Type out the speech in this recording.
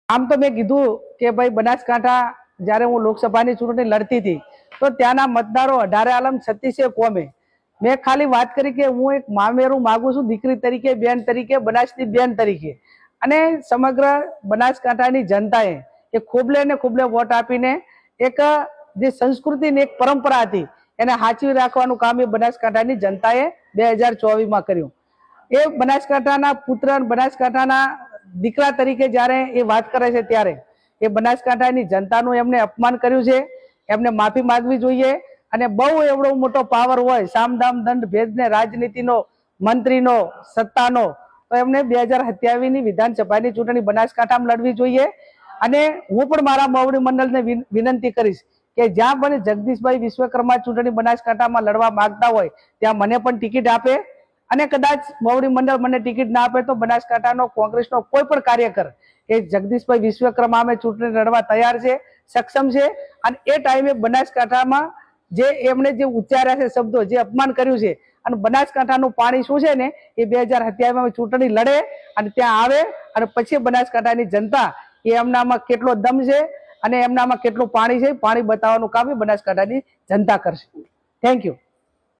આમ તો મેં કીધું કે ભાઈ બનાસકાંઠા જ્યારે હું લોકસભાની ચૂંટણી લડતી હતી તો ત્યાંના મતદારો 18 આલમ 36 કોમે મેં ખાલી વાત કરી કે હું એક મામેરું માગું છું, દીકરી તરીકે, બેન તરીકે, બનાસની બેન તરીકે, અને સમગ્ર બનાસકાંઠાની જનતાએ એ ખોબલે ને ખોબલે વોટ આપીને એક જે સંસ્કૃતિ ને એક પરંપરા હતી એને સાચવી રાખવાનું કામ એ બનાસકાંઠાની જનતાએ 2024માં કર્યું। એ બનાસકાંઠાના પુત્ર, બનાસકાંઠાના દીકરા તરીકે જ્યારે એ વાત કરે છે ત્યારે એ બનાસકાંઠાની જનતાનું એમને અપમાન કર્યું છે, એમને માફી માંગવી જોઈએ। અને બહુ એવડો મોટો પાવર હોય, સામદામ દંડ ભેદને રાજનીતિનો, મંત્રીનો, સત્તાનો, તો એમને 2027ની વિધાનસભાની ચૂંટણી બનાસકાંઠામાં લડવી જોઈએ। અને હું પણ મારા મોવડી મંડળને વિનંતી કરીશ કે જ્યાં પણ જગદીશભાઈ વિશ્વકર્મા ચૂંટણી બનાસકાંઠામાં લડવા માંગતા હોય ત્યાં મને પણ ટિકિટ આપે, અને કદાચ મોવડી મંડળ મને ટિકિટ ના આપે તો બનાસકાંઠાનો કોંગ્રેસનો કોઈ પણ કાર્યકર એ જગદીશભાઈ વિશ્વકર્મા અમે ચૂંટણી લડવા તૈયાર છે, સક્ષમ છે। અને એ ટાઈમે બનાસકાંઠામાં જે એમણે જે ઉચ્ચાર્યા છે શબ્દો, જે અપમાન કર્યું છે, અને બનાસકાંઠાનું પાણી શું છે ને એ 2027માં ચૂંટણી લડે અને ત્યાં આવે, અને પછી બનાસકાંઠાની જનતા એ એમનામાં કેટલો દમ છે અને એમનામાં કેટલું પાણી છે, પાણી બતાવવાનું કામ એ બનાસકાંઠાની જનતા કરશે। Thank you.